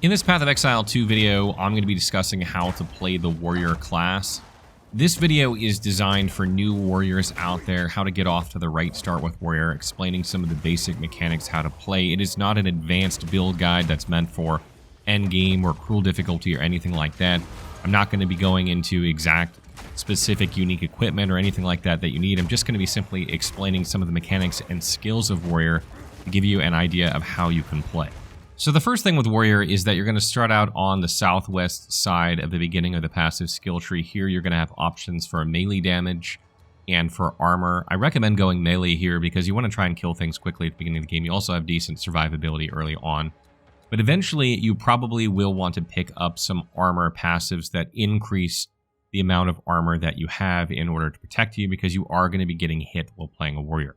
In this Path of Exile 2 video, I'm going to be discussing how to play the warrior class. This video is designed for new warriors out there, how to get off to the right start with warrior, explaining some of the basic mechanics how to play. It is not an advanced build guide that's meant for endgame or cruel difficulty or anything like that. I'm not going to be going into exact specific unique equipment or anything like that that you need. I'm just going to be simply explaining some of the mechanics and skills of warrior to give you an idea of how you can play. So the first thing with warrior is that you're going to start out on the southwest side of the beginning of the passive skill tree. Here you're going to have options for melee damage and for armor. I recommend going melee here because you want to try and kill things quickly at the beginning of the game. You also have decent survivability early on. But eventually you probably will want to pick up some armor passives that increase the amount of armor that you have in order to protect you, because you are going to be getting hit while playing a warrior.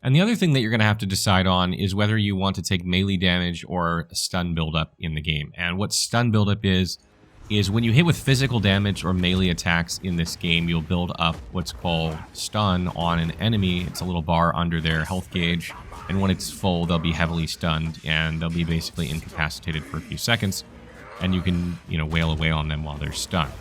And the other thing that you're going to have to decide on is whether you want to take melee damage or stun buildup in the game. And what stun buildup is when you hit with physical damage or melee attacks in this game, you'll build up what's called stun on an enemy. It's a little bar under their health gauge, and when it's full, they'll be heavily stunned, and they'll be basically incapacitated for a few seconds, and you can, wail away on them while they're stunned.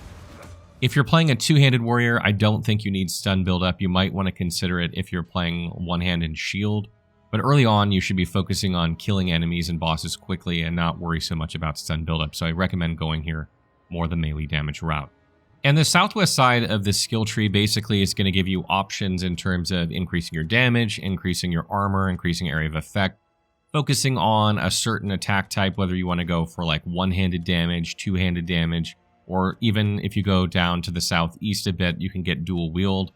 If you're playing a two-handed warrior, I don't think you need stun buildup. You might want to consider it if you're playing one-hand and shield. But early on, you should be focusing on killing enemies and bosses quickly and not worry so much about stun buildup. So I recommend going here more the melee damage route. And the southwest side of the skill tree basically is going to give you options in terms of increasing your damage, increasing your armor, increasing area of effect, focusing on a certain attack type, whether you want to go for like one-handed damage, two-handed damage, or even if you go down to the southeast a bit, you can get dual wield,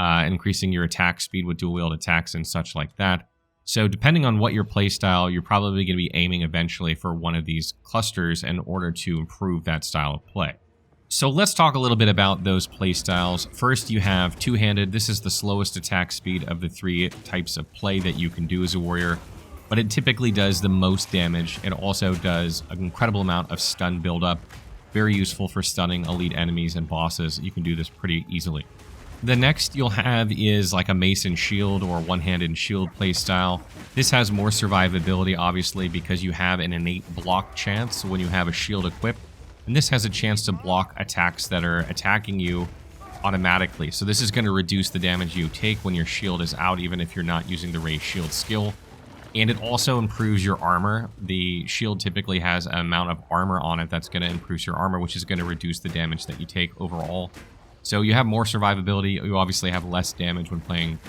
increasing your attack speed with dual wield attacks and such like that. So depending on what your playstyle, you're probably going to be aiming eventually for one of these clusters in order to improve that style of play. So let's talk a little bit about those playstyles. First, you have two-handed. This is the slowest attack speed of the three types of play that you can do as a warrior, but it typically does the most damage. It also does an incredible amount of stun buildup. Very useful for stunning elite enemies and bosses. You can do this pretty easily. The next you'll have is like a mace and shield or one-handed shield playstyle. This has more survivability, obviously, because you have an innate block chance when you have a shield equipped. And this has a chance to block attacks that are attacking you automatically. So this is going to reduce the damage you take when your shield is out, even if you're not using the raised shield skill. And it also improves your armor. The shield typically has an amount of armor on it that's going to increase your armor, which is going to reduce the damage that you take overall. So you have more survivability. You obviously have less damage when playing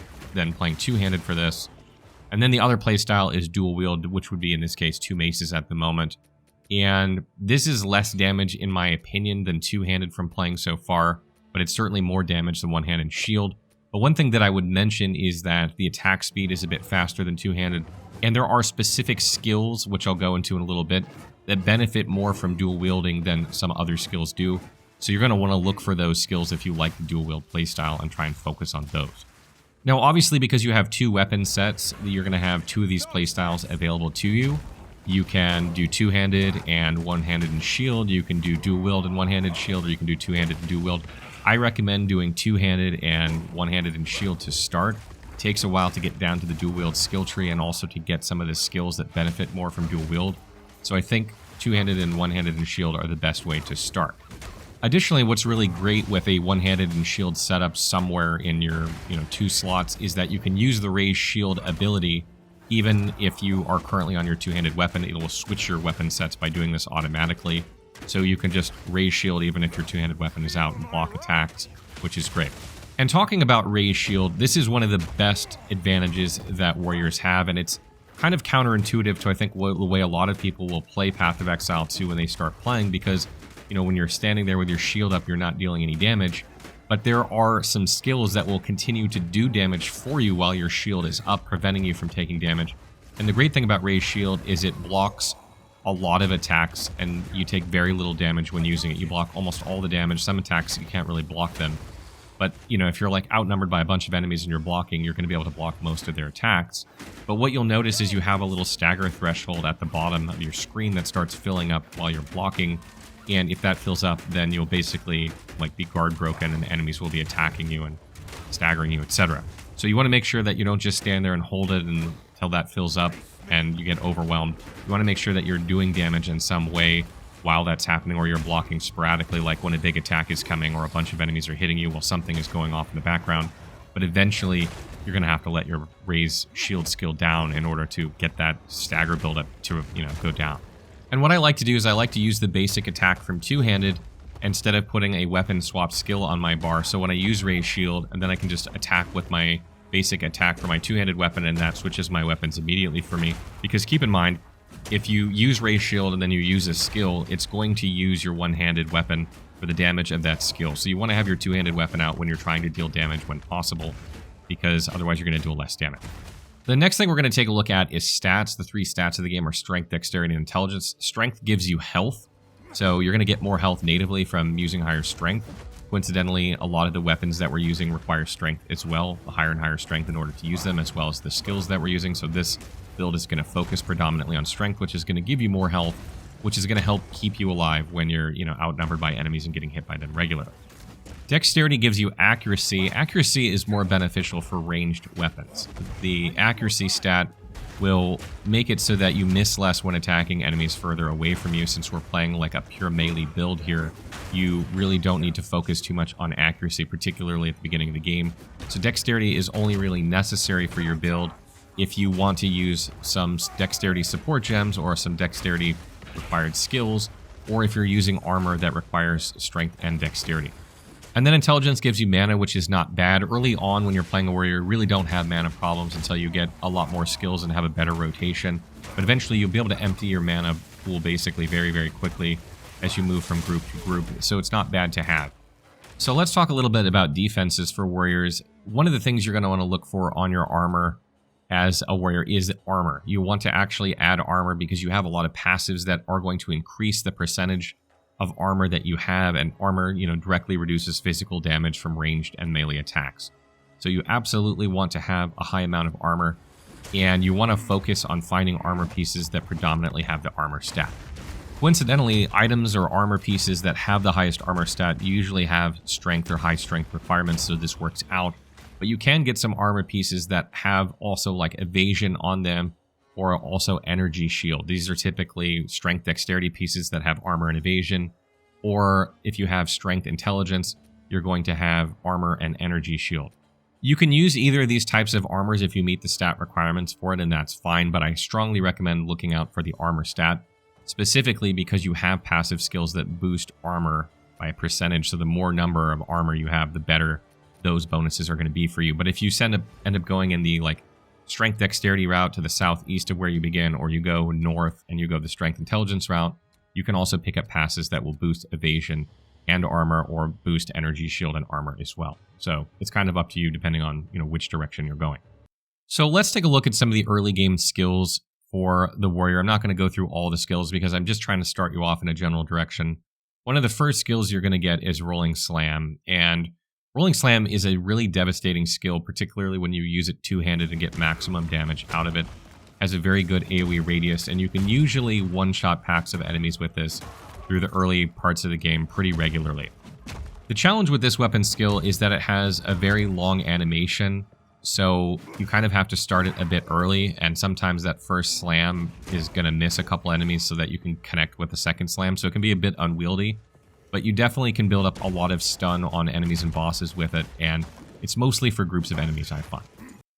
two-handed for this. And then the other playstyle is dual wield, which would be in this case two maces at the moment. And this is less damage in my opinion than two-handed from playing so far, but it's certainly more damage than one-handed shield. But one thing that I would mention is that the attack speed is a bit faster than two-handed. And there are specific skills, which I'll go into in a little bit, that benefit more from dual wielding than some other skills do. So you're going to want to look for those skills if you like the dual wield playstyle and try and focus on those. Now, obviously, because you have two weapon sets, you're going to have two of these playstyles available to you. You can do two-handed and one-handed and shield. You can do dual wield and one-handed shield, or you can do two-handed and dual wield. I recommend doing two-handed and one-handed and shield to start. It takes a while to get down to the dual wield skill tree and also to get some of the skills that benefit more from dual wield. So I think two-handed and one-handed and shield are the best way to start. Additionally, what's really great with a one-handed and shield setup somewhere in your two slots is that you can use the raised shield ability even if you are currently on your two-handed weapon. It will switch your weapon sets by doing this automatically. So you can just raise shield even if your two-handed weapon is out and block attacks, which is great. And talking about raised shield, this is one of the best advantages that warriors have, and it's kind of counterintuitive to, I think, the way a lot of people will play Path of Exile 2 when they start playing, because, when you're standing there with your shield up, you're not dealing any damage. But there are some skills that will continue to do damage for you while your shield is up, preventing you from taking damage. And the great thing about raised shield is it blocks a lot of attacks, and you take very little damage when using it. You block almost all the damage. Some attacks, you can't really block them. But, if you're like outnumbered by a bunch of enemies and you're blocking, you're going to be able to block most of their attacks. But what you'll notice is you have a little stagger threshold at the bottom of your screen that starts filling up while you're blocking. And if that fills up, then you'll basically be guard broken and enemies will be attacking you and staggering you, etc. So you want to make sure that you don't just stand there and hold it until that fills up. and you get overwhelmed, you want to make sure that you're doing damage in some way while that's happening, or you're blocking sporadically, like when a big attack is coming or a bunch of enemies are hitting you while something is going off in the background. But eventually, you're going to have to let your raise shield skill down in order to get that stagger buildup to, go down. And what I like to do is I like to use the basic attack from two-handed instead of putting a weapon swap skill on my bar. So when I use raise shield, and then I can just attack with my basic attack for my two-handed weapon, and that switches my weapons immediately for me. Because keep in mind, if you use raise shield and then you use a skill, it's going to use your one-handed weapon for the damage of that skill. So you want to have your two-handed weapon out when you're trying to deal damage when possible, because otherwise you're going to do less damage. The next thing we're going to take a look at is stats. The three stats of the game are strength, dexterity, and intelligence. Strength gives you health, so you're going to get more health natively from using higher strength. Coincidentally, a lot of the weapons that we're using require strength as well, the higher and higher strength in order to use them, as well as the skills that we're using. So this build is going to focus predominantly on strength, which is going to give you more health, which is going to help keep you alive when you're, outnumbered by enemies and getting hit by them regularly. Dexterity gives you accuracy. Accuracy is more beneficial for ranged weapons. The accuracy stat will make it so that you miss less when attacking enemies further away from you. Since we're playing like a pure melee build here, you really don't need to focus too much on accuracy, particularly at the beginning of the game. So dexterity is only really necessary for your build if you want to use some dexterity support gems or some dexterity required skills, or if you're using armor that requires strength and dexterity. And then intelligence gives you mana, which is not bad. Early on when you're playing a warrior, you really don't have mana problems until you get a lot more skills and have a better rotation. But eventually you'll be able to empty your mana pool basically very, very quickly as you move from group to group. So it's not bad to have. So let's talk a little bit about defenses for warriors. One of the things you're going to want to look for on your armor as a warrior is armor. You want to actually add armor because you have a lot of passives that are going to increase the percentage of armor that you have, and armor, directly reduces physical damage from ranged and melee attacks. So you absolutely want to have a high amount of armor, and you want to focus on finding armor pieces that predominantly have the armor stat. Coincidentally, items or armor pieces that have the highest armor stat usually have strength or high strength requirements, so this works out. But you can get some armor pieces that have also like evasion on them, or also energy shield. These are typically strength dexterity pieces that have armor and evasion, or if you have strength intelligence, you're going to have armor and energy shield. You can use either of these types of armors if you meet the stat requirements for it, and that's fine, but I strongly recommend looking out for the armor stat, specifically because you have passive skills that boost armor by a percentage, so the more number of armor you have, the better those bonuses are going to be for you. But if you end up going in the strength dexterity route to the southeast of where you begin, or you go north and you go the strength intelligence route, you can also pick up passes that will boost evasion and armor, or boost energy shield and armor as well. So it's kind of up to you depending on which direction you're going. So let's take a look at some of the early game skills for the warrior. I'm not going to go through all the skills because I'm just trying to start you off in a general direction. One of the first skills you're going to get is Rolling Slam, and Rolling Slam is a really devastating skill, particularly when you use it two-handed and get maximum damage out of it. Has a very good AoE radius, and you can usually one-shot packs of enemies with this through the early parts of the game pretty regularly. The challenge with this weapon skill is that it has a very long animation, so you kind of have to start it a bit early, and sometimes that first slam is going to miss a couple enemies so that you can connect with the second slam, so it can be a bit unwieldy. But you definitely can build up a lot of stun on enemies and bosses with it, and it's mostly for groups of enemies, I find.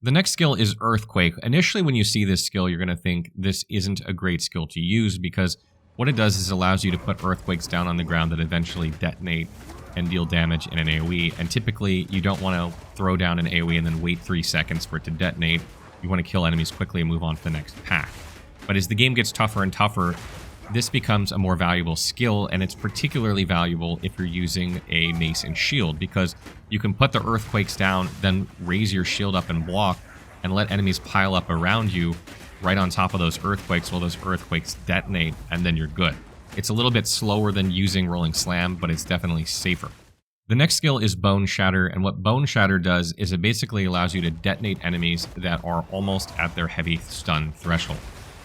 The next skill is Earthquake. Initially, when you see this skill, you're going to think this isn't a great skill to use, because what it does is it allows you to put earthquakes down on the ground that eventually detonate and deal damage in an AoE. And typically, you don't want to throw down an AoE and then wait 3 seconds for it to detonate. You want to kill enemies quickly and move on to the next pack. But as the game gets tougher and tougher, this becomes a more valuable skill, and it's particularly valuable if you're using a mace and shield, because you can put the earthquakes down, then raise your shield up and block, and let enemies pile up around you right on top of those earthquakes while those earthquakes detonate, and then you're good. It's a little bit slower than using Rolling Slam, but it's definitely safer. The next skill is Bone Shatter, and what Bone Shatter does is it basically allows you to detonate enemies that are almost at their heavy stun threshold.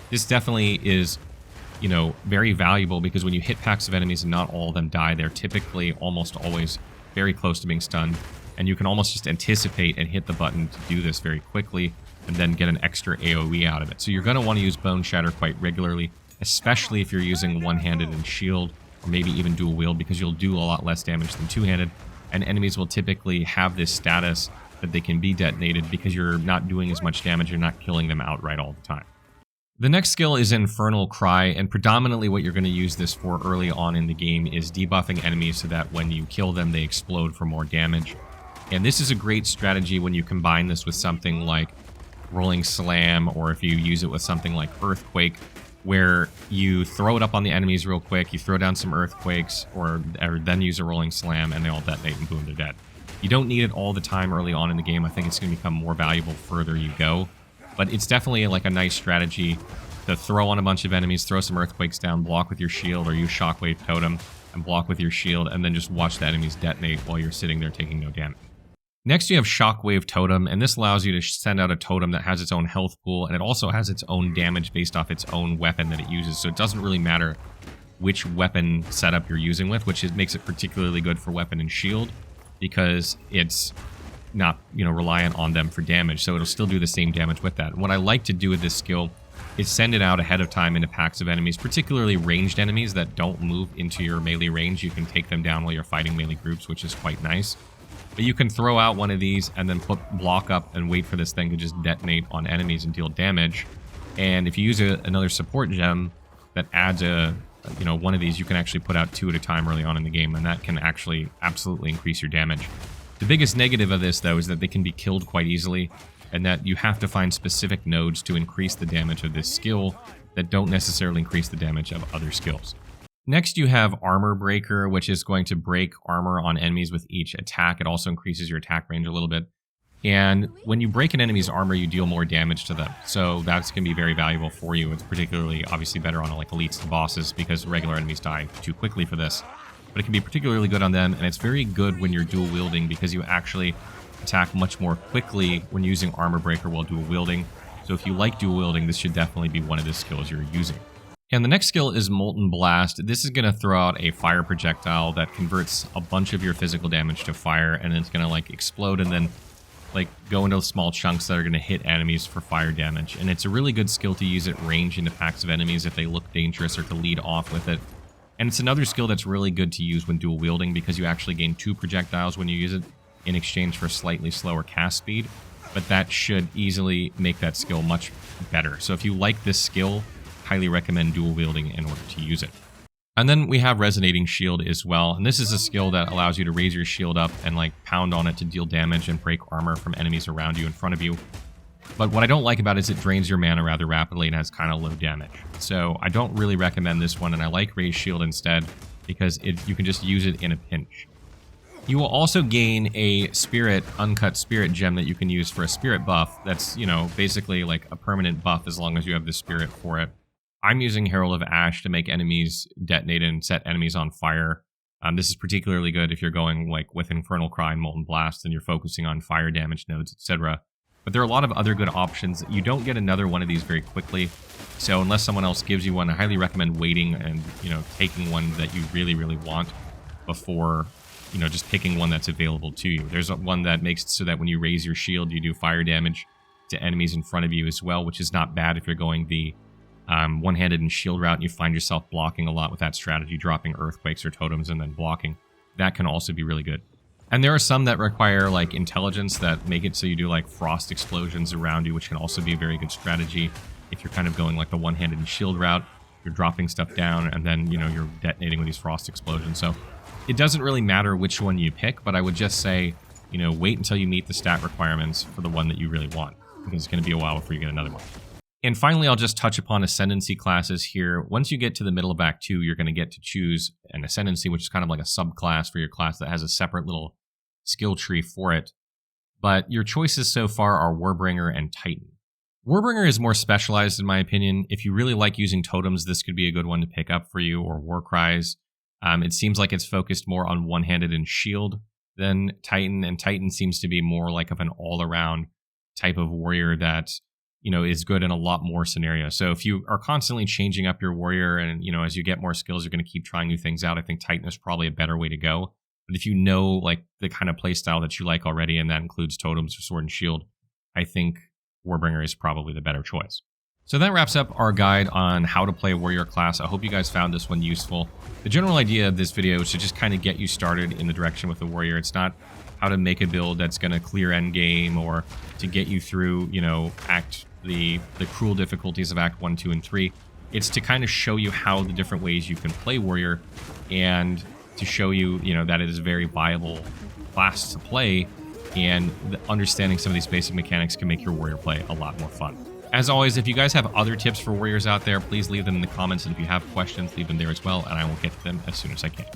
This definitely is very valuable, because when you hit packs of enemies and not all of them die, they're typically almost always very close to being stunned, and you can almost just anticipate and hit the button to do this very quickly, and then get an extra AoE out of it. So you're going to want to use Bone Shatter quite regularly, especially if you're using one-handed and shield, or maybe even dual wield, because you'll do a lot less damage than two-handed, and enemies will typically have this status that they can be detonated because you're not doing as much damage, you're not killing them outright all the time. The next skill is Infernal Cry, and predominantly what you're going to use this for early on in the game is debuffing enemies so that when you kill them, they explode for more damage. And this is a great strategy when you combine this with something like Rolling Slam, or if you use it with something like Earthquake, where you throw it up on the enemies real quick, you throw down some Earthquakes, or then use a Rolling Slam, and they all detonate and boom, they're dead. You don't need it all the time early on in the game. I think it's going to become more valuable further you go. But it's definitely like a nice strategy to throw on a bunch of enemies, throw some Earthquakes down, block with your shield, or use Shockwave Totem and block with your shield, and then just watch the enemies detonate while you're sitting there taking no damage. Next, you have Shockwave Totem, and this allows you to send out a totem that has its own health pool, and it also has its own damage based off its own weapon that it uses, so it doesn't really matter which weapon setup you're using with, which makes it particularly good for weapon and shield, because it's not, reliant on them for damage, so it'll still do the same damage with that. And what I like to do with this skill is send it out ahead of time into packs of enemies, particularly ranged enemies that don't move into your melee range. You can take them down while you're fighting melee groups, which is quite nice. But you can throw out one of these and then put block up and wait for this thing to just detonate on enemies and deal damage. And if you use another support gem that adds one of these, you can actually put out 2 at a time early on in the game, and that can actually absolutely increase your damage. The biggest negative of this, though, is that they can be killed quite easily, and that you have to find specific nodes to increase the damage of this skill that don't necessarily increase the damage of other skills. Next, you have Armor Breaker, which is going to break armor on enemies with each attack. It also increases your attack range a little bit. And when you break an enemy's armor, you deal more damage to them. So that's going to be very valuable for you. It's particularly, obviously, better on like elites and bosses because regular enemies die too quickly for this. But it can be particularly good on them, and it's very good when you're dual wielding because you actually attack much more quickly when using Armor Breaker while dual wielding. So if you like dual wielding, this should definitely be one of the skills you're using. And the next skill is Molten Blast. This is going to throw out a fire projectile that converts a bunch of your physical damage to fire, and it's going to like explode and then like go into small chunks that are going to hit enemies for fire damage. And it's a really good skill to use at range into packs of enemies if they look dangerous, or to lead off with it. And it's another skill that's really good to use when dual wielding because you actually gain 2 projectiles when you use it in exchange for slightly slower cast speed. But that should easily make that skill much better. So if you like this skill, highly recommend dual wielding in order to use it. And then we have Resonating Shield as well, and this is a skill that allows you to raise your shield up and like pound on it to deal damage and break armor from enemies around you in front of you. But what I don't like about it is it drains your mana rather rapidly and has kind of low damage. So I don't really recommend this one, and I like Raise Shield instead because you can just use it in a pinch. You will also gain a uncut spirit gem that you can use for a spirit buff that's, basically like a permanent buff as long as you have the spirit for it. I'm using Herald of Ash to make enemies detonate and set enemies on fire. This is particularly good if you're going like with Infernal Cry and Molten Blast and you're focusing on fire damage nodes, etc. But there are a lot of other good options. You don't get another one of these very quickly, so unless someone else gives you one, I highly recommend waiting and taking one that you really, really want before just picking one that's available to you. There's one that makes it so that when you raise your shield, you do fire damage to enemies in front of you as well, which is not bad if you're going the one-handed and shield route and you find yourself blocking a lot with that strategy, dropping earthquakes or totems and then blocking. That can also be really good. And there are some that require like intelligence that make it so you do like frost explosions around you, which can also be a very good strategy if you're kind of going like the one-handed and shield route. You're dropping stuff down and then you're detonating with these frost explosions. So it doesn't really matter which one you pick, but I would just say wait until you meet the stat requirements for the one that you really want, because it's going to be a while before you get another one. And finally, I'll just touch upon Ascendency classes here. Once you get to the middle of Act 2, you're going to get to choose an Ascendency, which is kind of like a subclass for your class that has a separate little skill tree for it. But your choices so far are Warbringer and Titan. Warbringer is more specialized in my opinion. If you really like using totems, this could be a good one to pick up for you, or Warcries. It seems like it's focused more on one-handed and shield than Titan, and Titan seems to be more like of an all-around type of warrior that is good in a lot more scenarios. So if you are constantly changing up your warrior and, as you get more skills, you're going to keep trying new things out, I think Titan is probably a better way to go. But if you know, like, the kind of playstyle that you like already, and that includes totems or sword and shield, I think Warbringer is probably the better choice. So that wraps up our guide on how to play a warrior class. I hope you guys found this one useful. The general idea of this video is to just kind of get you started in the direction with the warrior. It's not how to make a build that's going to clear endgame or to get you through, you know, the cruel difficulties of Act 1, 2, and 3. It's to kind of show you how the different ways you can play warrior and to show you, you know, that it is a very viable class to play, and understanding some of these basic mechanics can make your warrior play a lot more fun. As always, if you guys have other tips for warriors out there, please leave them in the comments, and if you have questions, leave them there as well, and I will get to them as soon as I can.